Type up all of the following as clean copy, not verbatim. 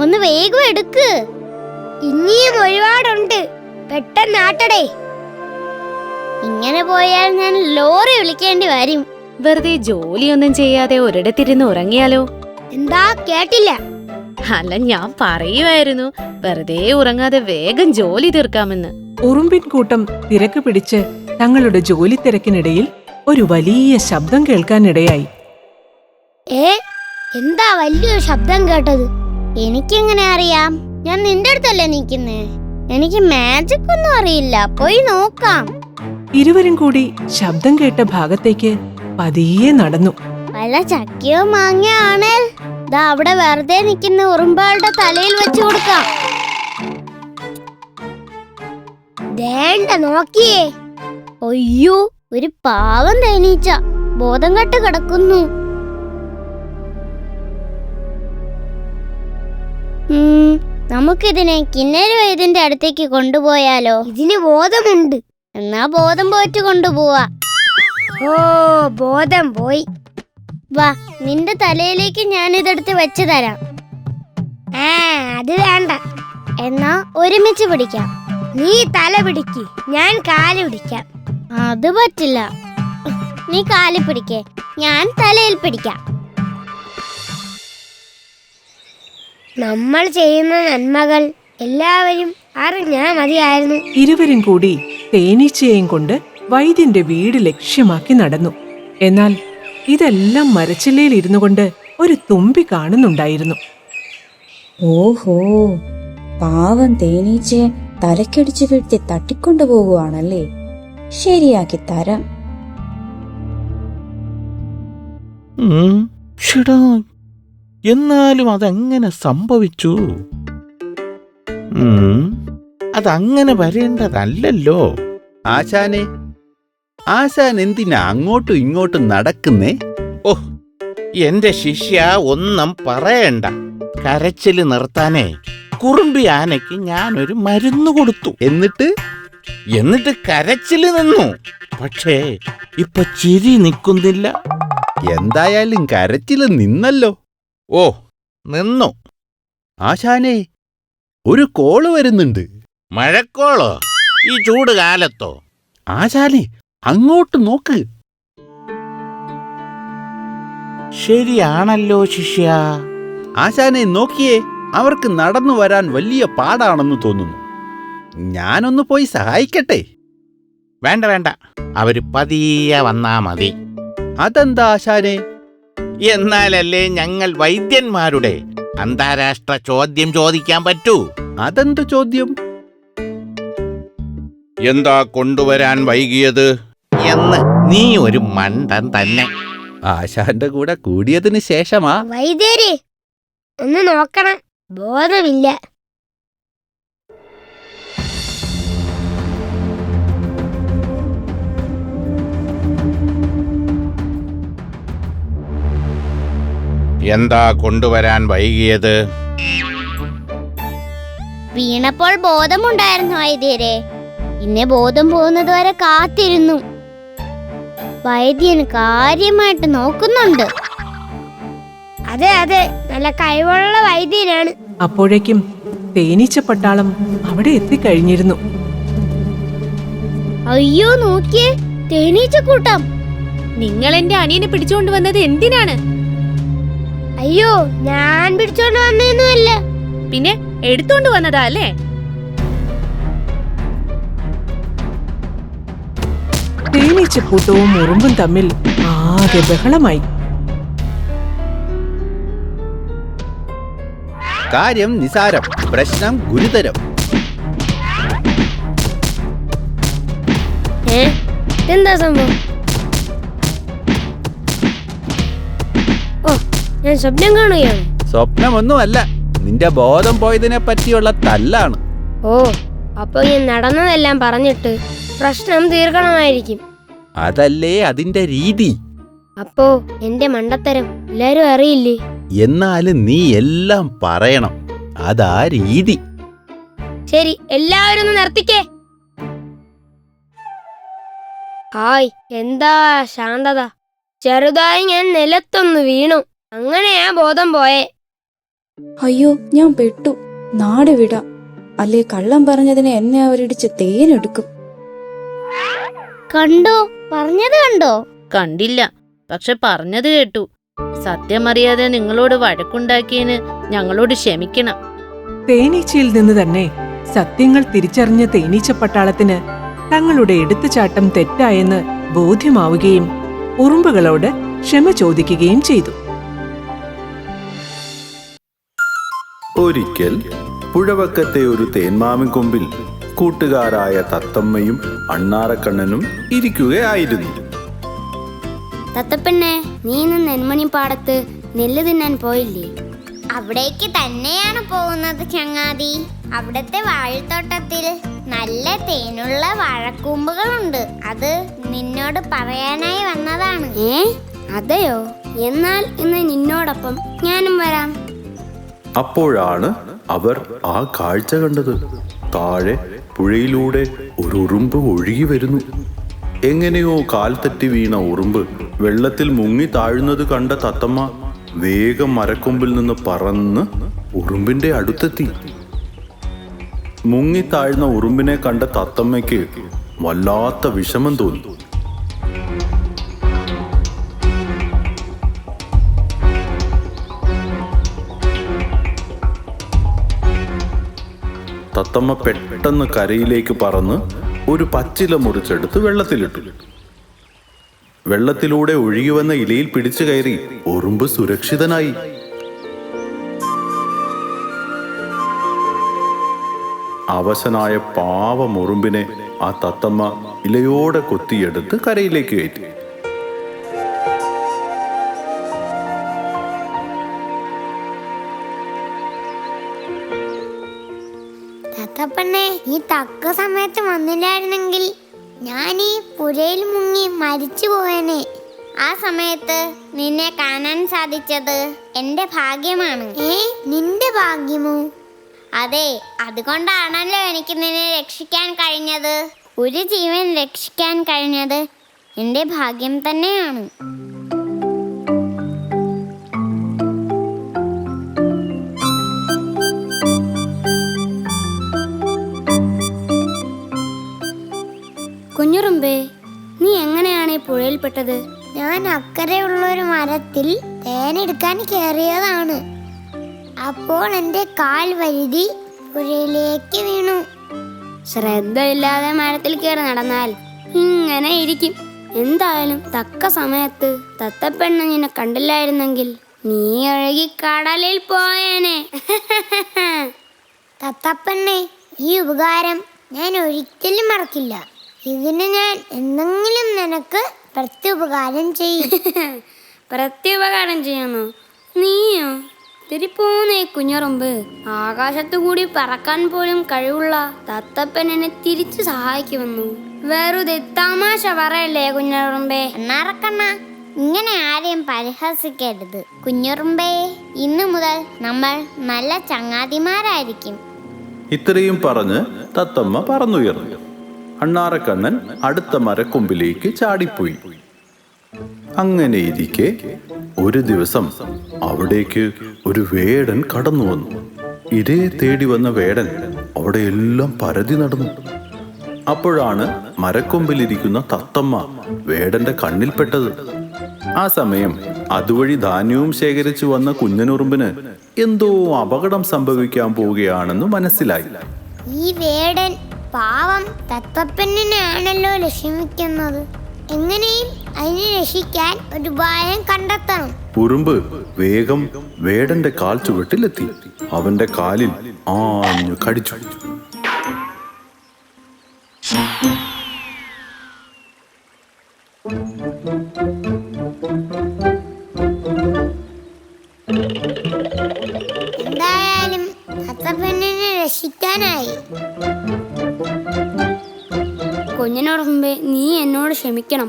ഒന്ന് വേഗം എടുക്ക്. ഇനിയും ഒരുപാടുണ്ട്, പെട്ടെന്നാട്ടടേ. ഇങ്ങനെ പോയാൽ ഞാൻ ലോറി വിളിക്കേണ്ടി വരും. വെറുതെ ജോലിയൊന്നും ചെയ്യാതെ ഒരിടത്തിരുന്ന് ഉറങ്ങിയാലോ? എന്താ കേട്ടില്ല? അല്ല, ഞാൻ പറയുമായിരുന്നു വെറുതെ ഉറങ്ങാതെ വേഗം ജോലി തീർക്കാമെന്ന്. ഉറുമ്പിൻ കൂട്ടം തിരക്ക് പിടിച്ച് തങ്ങളുടെ ജോലി തിരക്കിനിടയിൽ ഒരു വലിയ ശബ്ദം കേൾക്കാനിടയായി. എന്താ വലിയൊരു ശബ്ദം കേട്ടത്? എനിക്കെങ്ങനെ അറിയാം? ഞാൻ നിന്റെ അടുത്തല്ലേ നിൽക്കുന്നേ. എനിക്ക് മാജിക് ഒന്നും അറിയില്ല, പോയി നോക്കാം. ഇരുവരും കൂടി ശബ്ദം കേട്ട ഭാഗത്തേക്ക് പതിയെ നടന്നു. വല്ല ചക്കയോ മാങ്ങയോ ആണേൽ ദാ അവിടെ വെറുതെ നിൽക്കുന്ന ഉറുമ്പാളുടെ തലയിൽ വെച്ചു കൊടുക്കാം. വേണ്ട, നോക്കിയേ. അയ്യോ, ഒരു പാവം തേനീച്ച ബോധം കെട്ട് കിടക്കുന്നു. നമുക്കിതിനെ കിന്നര വൈദ്യന്റെ അടുത്തേക്ക് കൊണ്ടുപോയാലോ? ഇതിന് ബോധമുണ്ട്. എന്നാ ബോധം പോയിട്ട് കൊണ്ടുപോവാ. ഓ, ബോധം പോയി. വാ, നിന്റെ തലയിലേക്ക് ഞാനിതെടുത്ത് വെച്ച് തരാം. അത് വേണ്ട. എന്നാ ഒരുമിച്ച് പിടിക്കാം. നീ തല പിടിക്ക്, ഞാൻ കാല് പിടിക്കാം. അത് പറ്റില്ല. നീ കാല് പിടിക്കേ, ഞാൻ തലയിൽ പിടിക്കാം. നമ്മൾ ചെയ്യുന്ന നന്മകൾ എല്ലാവരും അറിഞ്ഞാ മതിയായിരുന്നു. ഇരുവരും കൂടി തേനീച്ചയെയും കൊണ്ട് വൈദ്യന്റെ വീട് ലക്ഷ്യമാക്കി നടന്നു. എന്നാൽ ഇതെല്ലാം മരച്ചില്ലയിൽ ഇരുന്നു കൊണ്ട് ഒരു തുമ്പി കാണുന്നുണ്ടായിരുന്നു. ഓഹോ, പാവം തേനീച്ചയെ തലക്കടിച്ചു വീഴ്ത്തി തട്ടിക്കൊണ്ടുപോകുവാണല്ലേ. ശരിയാക്കി തരാം. എന്നാലും അതെങ്ങനെ സംഭവിച്ചു? അതങ്ങനെ വരേണ്ടതല്ലോ. ആശാനെ, ആശാൻ എന്തിനാ അങ്ങോട്ടും ഇങ്ങോട്ടും നടക്കുന്നേ? ഓഹ്, എന്റെ ശിഷ്യ ഒന്നും പറയണ്ട. കരച്ചില് നിർത്താനേ കുറുമ്പി ആനയ്ക്ക് ഞാനൊരു മരുന്ന് കൊടുത്തു. എന്നിട്ട് കരച്ചില് നിന്നു. പക്ഷേ ഇപ്പൊ ചിരി നിൽക്കുന്നില്ല. എന്തായാലും കരച്ചില് നിന്നല്ലോ. ഓ, നിന്നു. ആശാനെ, ഒരു കോള് വരുന്നുണ്ട്. മഴക്കോളോ? ഈ ചൂട് കാലത്തോ? ആശാനെ, അങ്ങോട്ട് നോക്ക്. ശരിയാണല്ലോ ശിഷ്യ. ആശാനെ നോക്കിയേ, അവർക്ക് നടന്നു വരാൻ വലിയ പാടാണെന്ന് തോന്നുന്നു. ഞാനൊന്ന് പോയി സഹായിക്കട്ടെ? വേണ്ട വേണ്ട, അവര് പതിയെ വന്നാ മതി. അതെന്താ ആശാനെ? എന്നാലല്ലേ ഞങ്ങൾ വൈദ്യന്മാരുടെ അന്താരാഷ്ട്ര ചോദ്യം ചോദിക്കാൻ പറ്റൂ. അതെന്ത് ചോദ്യം? എന്താ കൊണ്ടുവരാൻ വൈകിയത് എന്ന്. നീ ഒരു മണ്ടൻ തന്നെ. ആശാന്റെ കൂടെ കൂടിയതിന് ശേഷമാ. വൈദ്യരെ, ഒന്ന് നോക്കണം, ബോധമില്ല. എന്താ കൊണ്ടുവരാൻ വൈകിയത്? വീണപ്പോൾ ബോധമുണ്ടായിരുന്നു വൈദ്യരെ. പിന്നെ ബോധം പോകുന്നത് വരെ കാത്തിരുന്നു. വൈദ്യൻ കാര്യമായിട്ട് നോക്കുന്നുണ്ട്. അതെ അതെ, നല്ല കഴിവുള്ള വൈദ്യനാണ്. അപ്പോഴേക്കും തേനീച്ച പട്ടാളം അവിടെ എത്തിക്കഴിഞ്ഞിരുന്നു. അയ്യോ, നോക്കിയേ, തേനീച്ചക്കൂട്ടം. നിങ്ങൾ എന്റെ അനിയനെ പിടിച്ചുകൊണ്ട് വന്നത് എന്തിനാണ്? അയ്യോ, ഞാൻ പിടിച്ചോണ്ട് വന്നൊന്നുമല്ല. പിന്നെ എടുത്തോണ്ട് വന്നതാ അല്ലേ? തേനീച്ചക്കൂട്ടവും ഉറുമ്പും തമ്മിൽ ആകെ ബഹളമായി. കാര്യം നിസാരം, പ്രശ്നം ഗുരുതരം. എന്താ സംഭവം? ഓ, ഞാൻ സ്വപ്നം കാണുകയാണ്. സ്വപ്നമൊന്നുമല്ല, നിന്റെ ബോധം പോയതിനെ പറ്റിയുള്ള തല്ലാണ്. ഓ, അപ്പൊ ഞാൻ നടന്നതെല്ലാം പറഞ്ഞിട്ട് പ്രശ്നം തീർക്കണമായിരിക്കും. അതല്ലേ അതിന്റെ രീതി. അപ്പോ എന്റെ മണ്ടത്തരം എല്ലാരും അറിയില്ലേ? എന്നാലും നീ എല്ലാം പറയണം, അതാ രീതി. ശരി, എല്ലാവരും ഒന്ന് നിർത്തിക്കേ. ഹായ്, എന്താ ശാന്തത? ചെറുതായി ഞാൻ നിലത്തൊന്ന് വീണു, അങ്ങനെയാ ബോധം പോയേ. അയ്യോ, ഞാൻ പെട്ടു. നാട് വിടാം, അല്ലേ കള്ളം പറഞ്ഞതിന് എന്നെ അവരിടിച്ച് തേനെടുക്കും. കണ്ടോ, പറഞ്ഞത് കണ്ടോ? കണ്ടില്ല, പക്ഷെ പറഞ്ഞത് കേട്ടു. സത്യമറിയാതെ നിങ്ങളോട് വഴക്കുണ്ടാക്കിയതിന് ഞങ്ങളോട് ക്ഷമിക്കണം. തേനീച്ചയിൽ നിന്ന് തന്നെ സത്യങ്ങൾ തിരിച്ചറിഞ്ഞ തേനീച്ച പട്ടാളത്തിന് തങ്ങളുടെ എടുത്തുചാട്ടം തെറ്റായെന്ന് ബോധ്യമാവുകയും ഉറുമ്പുകളോട് ക്ഷമ ചോദിക്കുകയും ചെയ്തു. ഒരിക്കൽ പുഴവക്കത്തെ ഒരു തേന്മാവിൻ കൊമ്പിൽ കൂട്ടുകാരായ തത്തമ്മയും അണ്ണാറക്കണ്ണനും ഇരിക്കുകയായിരുന്നു. തത്തപ്പെണ്ണെ, നീ ഇന്ന് നെന്മണി പാടത്ത് നെല്ല് തിന്നാൻ പോയില്ലേ? അവിടേക്ക് തന്നെയാണ് പോകുന്നത് ചങ്ങാതി. അവിടത്തെ വാഴത്തോട്ടത്തിൽ നല്ല തേനുള്ള വാഴക്കൂമ്പുകളുണ്ട്. അത് നിന്നോട് പറയാനായി വന്നതാണ്. അതെയോ? എന്നാൽ ഇന്ന് നിന്നോടൊപ്പം ഞാനും വരാം. അപ്പോഴാണ് അവർ ആ കാഴ്ച കണ്ടത്. താഴെ പുഴയിലൂടെ ഒരു ഉറുമ്പ് ഒഴുകി വരുന്നു. എങ്ങനെയോ കാൽ തെറ്റി വീണ ഉറുമ്പ് വെള്ളത്തിൽ മുങ്ങി താഴുന്നത് കണ്ട തത്തമ്മ വേഗം മരക്കൊമ്പിൽ നിന്ന് പറന്ന് ഉറുമ്പിന്റെ അടുത്തെത്തി. മുങ്ങി താഴ്ന്ന ഉറുമ്പിനെ കണ്ട തത്തമ്മയ്ക്ക് വല്ലാത്ത വിഷമം തോന്നി. തത്തമ്മ പെട്ടെന്ന് കരയിലേക്ക് പറന്ന് ഒരു പച്ചില മുറിച്ചെടുത്ത് വെള്ളത്തിലിട്ടു. വെള്ളത്തിലൂടെ ഒഴുകി വന്ന ഇലയിൽ പിടിച്ചു കയറി ഉറുമ്പ് സുരക്ഷിതനായി. അവശനായ പാവം ഉറുമ്പിനെ ആ തത്തമ്മ ഇലയോടെ കൊത്തിയെടുത്ത് കരയിലേക്ക് കയറ്റി. തത്തപ്പെണ്ണെ, നീ തക്ക സമയത്ത് വന്നില്ലായിരുന്നെങ്കിൽ ഞാൻ ഈ പുഴയിൽ മുങ്ങി മരിച്ചു പോയേനെ. ആ സമയത്ത് നിന്നെ കാണാൻ സാധിച്ചത് എന്റെ ഭാഗ്യമാണ്. നിന്റെ ഭാഗ്യമോ? അതെ, അതുകൊണ്ടാണല്ലോ എനിക്ക് നിന്നെ രക്ഷിക്കാൻ കഴിഞ്ഞത്. ഒരു ജീവൻ രക്ഷിക്കാൻ കഴിഞ്ഞത് എന്റെ ഭാഗ്യം തന്നെയാണ്. കുഞ്ഞുറുമ്പേ, നീ എങ്ങനെയാണ് ഈ പുഴയിൽപ്പെട്ടത്? ഞാൻ അക്കരെയുള്ള ഒരു മരത്തിൽ തേനെടുക്കാൻ കയറിയതാണ്. അപ്പോൾ എന്റെ കാൽ വഴുതി പുഴയിലേക്ക് വീണു. ശ്രദ്ധയില്ലാതെ മരത്തിൽ കയറി നടന്നാൽ ഇങ്ങനെ ഇരിക്കും. എന്തായാലും തക്ക സമയത്ത് തത്തപ്പെണ്ണ നിന്നെ കണ്ടില്ലായിരുന്നെങ്കിൽ നീ ഒഴുകി കടലിൽ പോയേനെ. തത്തപ്പെണ്ണെ, ഈ ഉപകാരം ഞാൻ ഒരിക്കലും മറക്കില്ല. ഇതിന് ഞാൻ എന്തെങ്കിലും നിനക്ക് പ്രത്യുപകാരം ചെയ്യും. പ്രത്യുപകാരം ചെയ്യാമോ? നീയോ? തിരിപ്പോന്നേ കുഞ്ഞുറുമ്പ്. ആകാശത്തു കൂടി പറക്കാൻ പോലും കഴിവുള്ള തത്തപ്പൻ എന്നെ തിരിച്ചു സഹായിക്കുമെന്നു വെറുതെ തമാശ പറയല്ലേ കുഞ്ഞുറുമ്പേ. എന്നാറക്കണ്ണ, ഇങ്ങനെ ആരെയും പരിഹസിക്കരുത്. കുഞ്ഞുറുമ്പേ, ഇന്നു മുതൽ നമ്മൾ നല്ല ചങ്ങാതിമാരായിരിക്കും. ഇത്രയും പറഞ്ഞ് തത്തമ്മ പറന്നുയർന്നു. അണ്ണാറക്കണ്ണൻ അടുത്ത മരക്കൊമ്പിലേക്ക് ചാടിപ്പോയി. അങ്ങനെയിരിക്കെ ഒരു ദിവസം അവിടേക്ക് ഒരു വേടൻ കടന്നു വന്നു. ഇരയെ തേടി വന്ന വേടൻ അവിടെ എല്ലാം പരതി നടന്നു. അപ്പോഴാണ് മരക്കൊമ്പിലിരിക്കുന്ന തത്തമ്മ വേടന്റെ കണ്ണിൽപ്പെട്ടത്. ആ സമയം അതുവഴി ധാന്യവും ശേഖരിച്ചു വന്ന കുഞ്ഞനുറുമ്പിന് എന്തോ അപകടം സംഭവിക്കാൻ പോവുകയാണെന്ന് മനസ്സിലായി. ഈ വേടൻ പാവം തത്തപ്പെണ്ണിനെയാണല്ലോ ലക്ഷ്യമിക്കുന്നത്. എങ്ങനെയും അതിനെ രക്ഷിക്കാൻ ഒരു ഉപായം കണ്ടെത്തണം. ഉറുമ്പ് വേഗം വേടന്റെ കാൽ ചുവട്ടിലെത്തി അവന്റെ കാലിൽ ആഞ്ഞു കടിച്ചു. എന്തായാലും തത്തപ്പെണ്ണിനെ രക്ഷിക്കാനായി. കുഞ്ഞിനോടുമ്പേ നീ എന്നോട് ക്ഷമിക്കണം.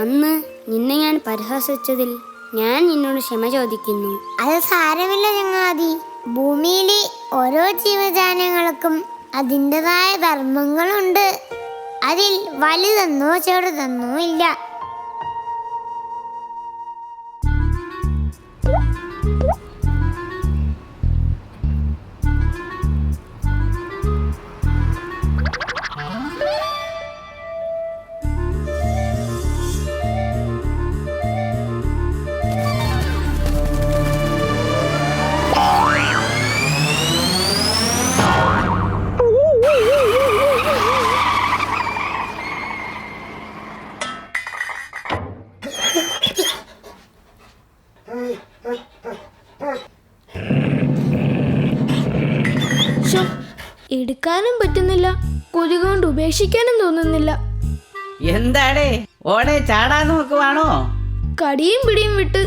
അന്ന് നിന്നെ ഞാൻ പരിഹസിച്ചതിൽ ഞാൻ നിന്നോട് ക്ഷമ ചോദിക്കുന്നു. അത് സാരമില്ല ചങ്ങാതി. ഭൂമിയിലെ ഓരോ ജീവജാലങ്ങൾക്കും അതിൻ്റെതായ ധർമ്മങ്ങളുണ്ട്. അതിൽ വലുതെന്നോ ചെറുതെന്നോ ഇല്ല. എടുക്കാനും പറ്റുന്നില്ല, കൊതി കൊണ്ട് ഉപേക്ഷിക്കാനും തോന്നുന്നില്ല. എന്താടേ ഓടെ ചാടാൻ നോക്കുവാണോ? കടിയും പിടിയും വിട്ട്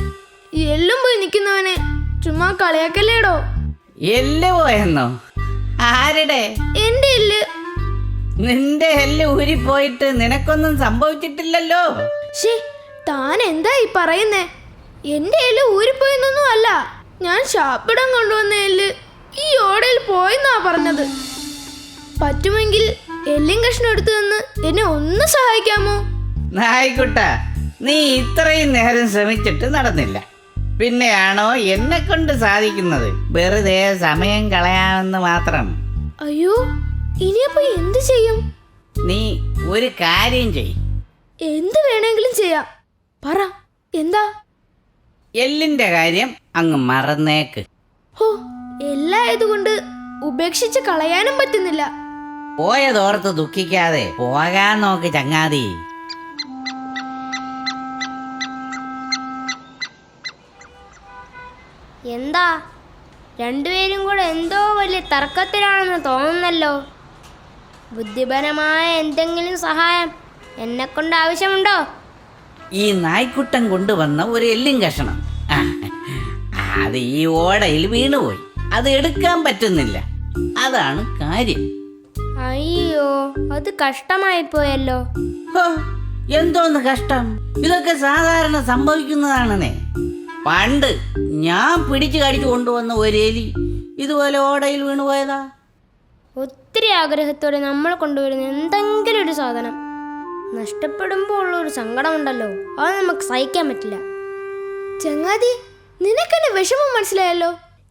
എല്ലും പോയി നിൽക്കുന്നവനെ ചുമ്മാ കളിയാക്കല്ലേടോ. എല്ല് പോയെന്നോ? ആരുടെ? എന്റെ എല്ല്. നിന്റെ എല്ല് ഊരിപ്പോയിട്ട് നിനക്കൊന്നും സംഭവിച്ചിട്ടില്ലല്ലോ. ശേ, താൻ എന്താ ഈ പറയുന്നേ? എന്റെ എല്ല് ഊരിപ്പോയെന്നൊന്നും അല്ല. ഞാൻ ശാപ്പിടം കൊണ്ടുവന്ന എല്ല് ഈ ഓടയിൽ പോയെന്നാ പറഞ്ഞത്. പറ്റുമെങ്കിൽ എല്ലും കഷ്ണം എടുത്തു നിന്ന് എന്നെ ഒന്ന് സഹായിക്കാമോ? നായിക്കുട്ട, നീ ഇത്രയും നേരം ശ്രമിച്ചിട്ട് നടന്നില്ല, പിന്നെയാണോ എന്നെ കൊണ്ട് സാധിക്കുന്നത്? വെറുതെ സമയം കളയാമെന്ന് മാത്രം. അയ്യോ, ഇനിയപ്പോ എന്ത് ചെയ്യും? നീ ഒരു കാര്യം ചെയ്. എന്ത് വേണമെങ്കിലും ചെയ്യാം. പറ, എന്താ? എല്ലിന്റെ കാര്യം അങ്ങ് മറന്നേക്ക്. ഹോ, എല്ലായതുകൊണ്ട് ഉപേക്ഷിച്ച് കളയാനും പറ്റുന്നില്ല. പോയതോർത്ത് ദുഃഖിക്കാതെ പോകാൻ നോക്ക് ചങ്ങാതി. എന്താ രണ്ടുപേരും കൂടെ എന്തോ വലിയ തർക്കത്തിലാണെന്ന് തോന്നുന്നല്ലോ. ബുദ്ധിപരമായ എന്തെങ്കിലും സഹായം എന്നെ കൊണ്ട് ആവശ്യമുണ്ടോ? ഈ നായ്ക്കുട്ടൻ കൊണ്ടുവന്ന ഒരു എല്ലും കഷണം അത് ഈ ഓടയിൽ വീണുപോയി. അത് എടുക്കാൻ പറ്റുന്നില്ല, അതാണ് കാര്യം. അയ്യോ, അത് കഷ്ടമായി പോയല്ലോ. ഹോ, എന്തോന്ന് കഷ്ടം? ഇതൊക്കെ സാധാരണ സംഭവിക്കുന്നതാണെന്നേ. പണ്ട് ഞാൻ പിടിച്ചു കടിച്ചു കൊണ്ടുവന്ന ഒരു എലി ഇതുപോലെ ഓടയിൽ വീണുപോയതാ. ഒത്തിരി ആഗ്രഹത്തോടെ നമ്മൾ കൊണ്ടുവരുന്ന എന്തെങ്കിലും ഒരു സാധനം നഷ്ടപ്പെടുമ്പോൾ ഉള്ളൊരു സങ്കടമുണ്ടല്ലോ, അത് നമുക്ക് സഹിക്കാൻ പറ്റില്ല. ചങ്ങാതി, നിനക്കെന്നെ വിഷമം മനസ്സിലായല്ലോ.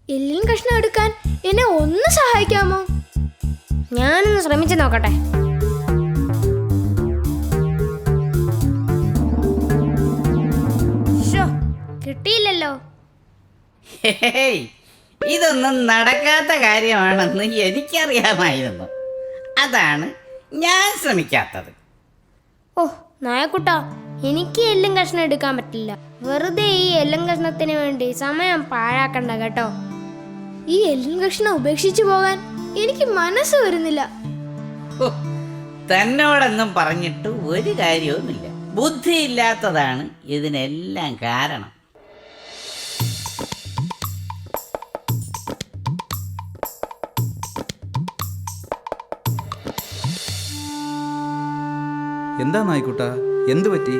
എല്ലും കഷ്ണം എടുക്കാൻ എന്നെ ഒന്ന് സഹായിക്കാമോ? ഞാനൊന്ന് ശ്രമിച്ചു നോക്കട്ടെ. കിട്ടിയില്ലല്ലോ. ഹേയ്, ഇതൊന്നും നടക്കാത്ത കാര്യമാണെന്ന് എനിക്കറിയാമായിരുന്നു. അതാണ് ഞാൻ ശ്രമിക്കാത്തത്. ഓ നായക്കുട്ടാ, എനിക്ക് എല്ലും കഷ്ണം എടുക്കാൻ പറ്റില്ല. വെറുതെ ഈ എല്ലും കഷ്ണത്തിന് വേണ്ടി സമയം പാഴാക്കണ്ട കേട്ടോ. ഈ എല്ലും കഷ്ണം ഉപേക്ഷിച്ചു പോകാൻ എനിക്ക് മനസ്സ് വരുന്നില്ല. ഹോ, തന്നോടൊന്നും പറഞ്ഞിട്ട് ഒരു കാര്യവുമില്ല. ബുദ്ധിയില്ലാത്തതാണ് ഇതിനെല്ലാം കാരണം. എന്താ നായിക്കുട്ടാ, എന്തു പറ്റി?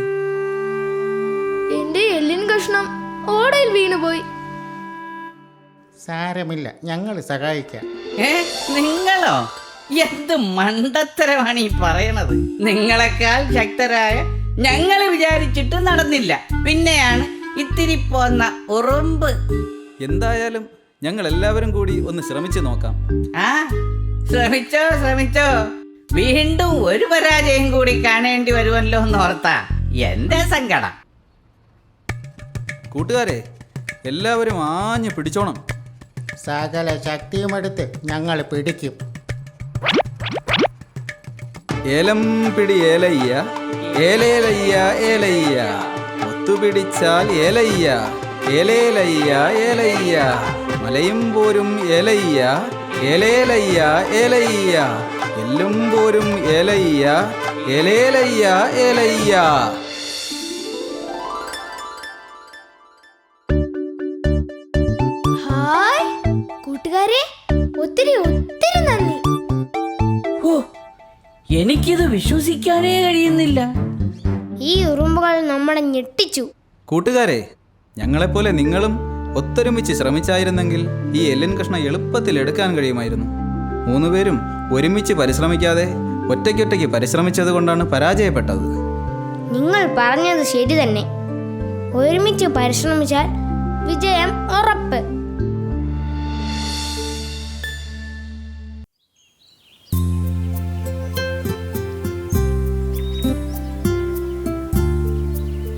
എന്റെ എല്ലിൻ കഷ്ണം ഓടയിൽ വീണുപോയി. സാരമില്ല, ഞങ്ങൾ സഹായിക്കാം. നിങ്ങളോ? എന്ത് മണ്ടത്തരമാണ് ഈ പറയണത്? നിങ്ങളെക്കാൾ ശക്തരായ ഞങ്ങൾ വിചാരിച്ചിട്ട് നടന്നില്ല, പിന്നെയാണ് ഇത്തിരി പോന്ന ഉറുമ്പ്. എന്തായാലും ഞങ്ങൾ എല്ലാവരും കൂടി ഒന്ന് ശ്രമിച്ചു നോക്കാം. ആ, ശ്രമിച്ചോ ശ്രമിച്ചോ. വീണ്ടും ഒരു പരാജയം കൂടി കാണേണ്ടി വരുമല്ലോ എന്നോർത്താ എന്റെ സങ്കടം. കൂട്ടുകാരെ, എല്ലാവരും ആഞ്ഞു പിടിച്ചോണം. സകല ശക്തിയുമെടുത്ത് ഞങ്ങൾ പിടിക്കും. ഏലം പിടി ഏലയ്യ, ഏലേലയ്യ ഏലയ്യ, ഒത്തുപിടിച്ചാൽ ഏലയ്യ, ഏലേലയ്യ ഏലയ്യ, മലയും പോരും ഏലയ്യ, ഏലേലയ്യ ഏലയ്യ, എല്ലും പോരും ഏലയ്യ, ഏലേലയ്യ ഏലയ്യ. ഹായ് കൂട്ടുകാരെ, ഒത്തിരി ഒത്തിരി നന്ദി. ഓ, എനിക്കിത് വിശ്വസിക്കാനേ കഴിയുന്നില്ല. ഈ ഉറുമ്പുകൾ നമ്മളെ ഞെട്ടിച്ചു. കൂട്ടുകാരെ, ഞങ്ങളെപ്പോലെ നിങ്ങളും ഒത്തൊരുമിച്ച് ശ്രമിച്ചായിരുന്നെങ്കിൽ ഈ എല്ലിൻ കഷ്ണം എളുപ്പത്തിൽ എടുക്കാൻ കഴിയുമായിരുന്നു. 3 പേരും ഒരുമിച്ച് പരിശ്രമിക്കാതെ ഒറ്റയ്ക്കൊറ്റയ്ക്ക് പരിശ്രമിച്ചത് കൊണ്ടാണ് പരാജയപ്പെട്ടത്. നിങ്ങൾ പറഞ്ഞത് ശരി തന്നെ. ഒരുമിച്ച് പരിശ്രമിച്ചാൽ വിജയം ഉറപ്പ്.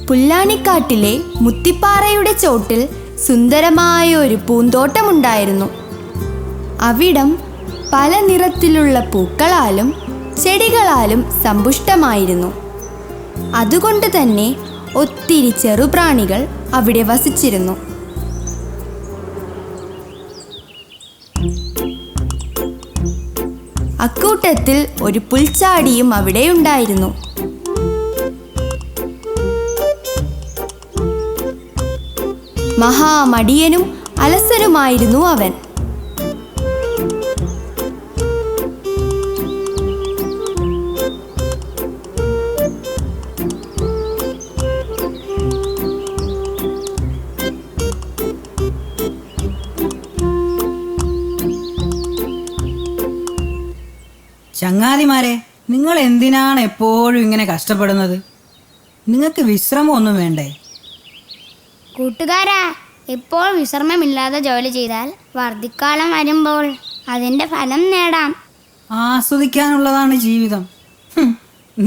പുല്ലാനിക്കാട്ടിലെ മുത്തിപ്പാറയുടെ ചോട്ടിൽ സുന്ദരമായ ഒരു പൂന്തോട്ടമുണ്ടായിരുന്നു. അവിടം പല നിറത്തിലുള്ള പൂക്കളാലും ചെടികളാലും സമ്പുഷ്ടമായിരുന്നു. അതുകൊണ്ട് തന്നെ ഒത്തിരി ചെറുപ്രാണികൾ അവിടെ വസിച്ചിരുന്നു. അക്കൂട്ടത്തിൽ ഒരു പുൽച്ചാടിയും അവിടെയുണ്ടായിരുന്നു. മഹാമടിയനും അലസനുമായിരുന്നു അവൻ. ചങ്ങാതിമാരെ, നിങ്ങൾ എന്തിനാണ് എപ്പോഴും ഇങ്ങനെ കഷ്ടപ്പെടുന്നത്? നിങ്ങൾക്ക് വിശ്രമമൊന്നും വേണ്ടേ? കൂട്ടുകാരാ, ഇപ്പോൾ വിശ്രമമില്ലാതെ ജോലി ചെയ്താൽ വർദ്ധിക്കാലം വരുമ്പോൾ അതിന്റെ ഫലം നേടാം. ആസ്വദിക്കാനുള്ളതാണ് ജീവിതം.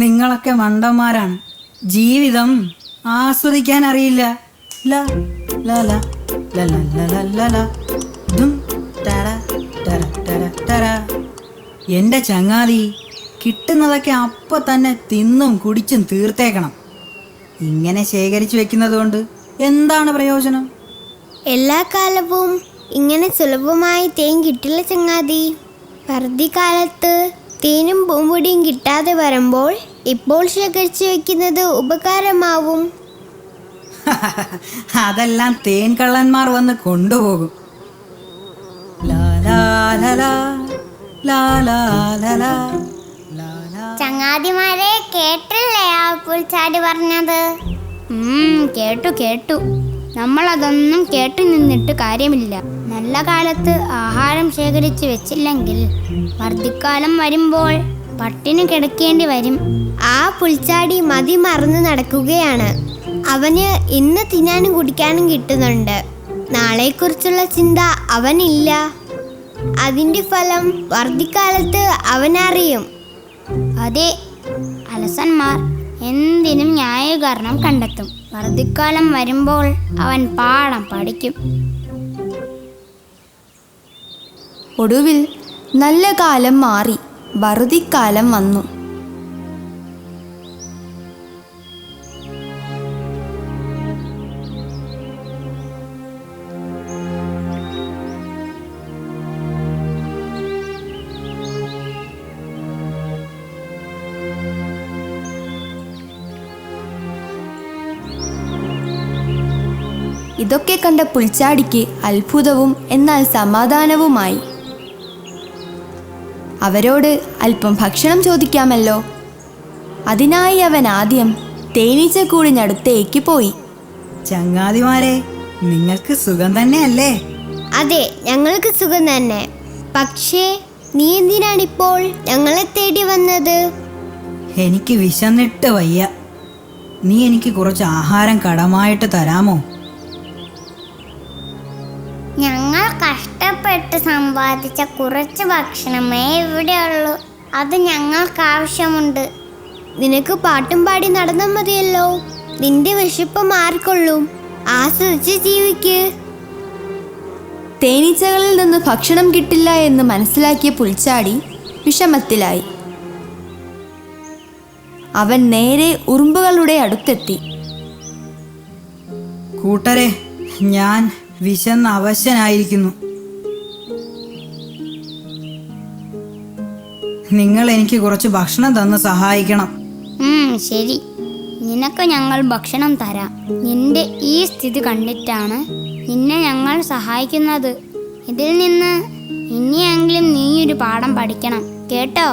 നിങ്ങളൊക്കെ മണ്ടന്മാരാണ്. ജീവിതം ആസ്വദിക്കാൻ അറിയില്ല. ല ല ല ല ല ല ല ല ദും ടര ടര ടര ടര. എൻ്റെ ചങ്ങാതി, കിട്ടുന്നതൊക്കെ അപ്പം തന്നെ തിന്നും കുടിച്ചും തീർത്തേക്കണം. ഇങ്ങനെ ശേഖരിച്ചു വെക്കുന്നത് കൊണ്ട് എന്താണ് പ്രയോജനം? എല്ലാ കാലവും ഇങ്ങനെ സുലഭമായി തേൻ കിട്ടില്ല ചങ്ങാതി. വർദ്ധിക്കാലത്ത് തേനും പൂമ്പൊടിയും കിട്ടാതെ വരുമ്പോൾ ഇപ്പോൾ ശേഖരിച്ചു വെക്കുന്നത് ഉപകാരമാവും. അതെല്ലാം തേൻ കള്ളന്മാർ വന്ന് കൊണ്ടുപോകും. ലാ ലാ ലാ ലാ ലാ ലാ ലാ ലാ ലാ ലാ. ചങ്ങാതിമാരെ, കേട്ടില്ലേ ആ പുൽച്ചാടി പറഞ്ഞത്? കേട്ടു കേട്ടു. നമ്മളതൊന്നും കേട്ടു നിന്നിട്ട് കാര്യമില്ല. നല്ല കാലത്ത് ആഹാരം ശേഖരിച്ച് വെച്ചില്ലെങ്കിൽ വർദ്ധിക്കാലം വരുമ്പോൾ പട്ടിണി കിടക്കേണ്ടി വരും. ആ പുൽച്ചാടി മതി മറന്ന് നടക്കുകയാണ്. അവന് ഇന്ന് തിന്നാനും കുടിക്കാനും കിട്ടുന്നുണ്ട്. നാളെക്കുറിച്ചുള്ള ചിന്ത അവനില്ല. അതിൻ്റെ ഫലം വർദ്ധിക്കാലത്ത് അവനറിയും. അതെ, അലസന്മാർ എന്തിനും ന്യായീകരണം കണ്ടെത്തും. വർദ്ധിക്കാലം വരുമ്പോൾ അവൻ പാഠം പഠിക്കും. ഒടുവിൽ നല്ല കാലം മാറി വറുതിക്കാലം വന്നു. ഇതൊക്കെ കണ്ട പുൽച്ചാടിക്ക് അത്ഭുതവും എന്നാൽ സമാധാനവുമായി. അവരോട് അല്പം ഭക്ഷണം ചോദിക്കാമല്ലോ. അതിനായി അവൻ ആദ്യം തേനീച്ചക്കൂടിനടുത്തേക്ക് പോയി. ചങ്ങാതിമാരെ, നിങ്ങൾക്ക് സുഖം തന്നെയല്ലേ? അതെ, ഞങ്ങൾക്ക് സുഖം തന്നെ. പക്ഷേ നീ എന്തിനാണിപ്പോൾ ഞങ്ങളെ തേടി വന്നത്? എനിക്ക് വിശന്നിട്ട് വയ്യ. നീ എനിക്ക് കുറച്ച് ആഹാരം കടമായിട്ട് തരാമോ? ഞങ്ങൾ കഷ്ടപ്പെട്ട് സമ്പാദിച്ച കുറച്ച് ഭക്ഷണമേ ഇവിടെയുള്ളൂ. അത് ഞങ്ങൾക്ക് ആവശ്യമുണ്ട്. നിനക്ക് പാട്ടും പാടി നടന്നാൽ മതിയല്ലോ. നിന്റെ വിശപ്പ് മാറിക്കൊള്ളും. ആസ്വദിച്ച് ജീവിക്ക്. തേനീച്ചകളിൽ നിന്ന് ഭക്ഷണം കിട്ടില്ല എന്ന് മനസ്സിലാക്കിയ പുൽച്ചാടി വിഷമത്തിലായി. അവൻ നേരെ ഉറുമ്പുകളുടെ അടുത്തെത്തി. കൂട്ടരെ, ഞാൻ വിശന്ന് അവശനായിരിക്കുന്നു. നിങ്ങൾ എനിക്ക് കുറച്ച് ഭക്ഷണം തന്ന് സഹായിക്കണം. ശരി, നിനക്ക് ഞങ്ങൾ ഭക്ഷണം തരാം. നിന്റെ ഈ സ്ഥിതി കണ്ടിട്ടാണ് നിന്നെ ഞങ്ങൾ സഹായിക്കുന്നത്. ഇതിൽ നിന്ന് ഇനിയെങ്കിലും നീയൊരു പാഠം പഠിക്കണം, കേട്ടോ?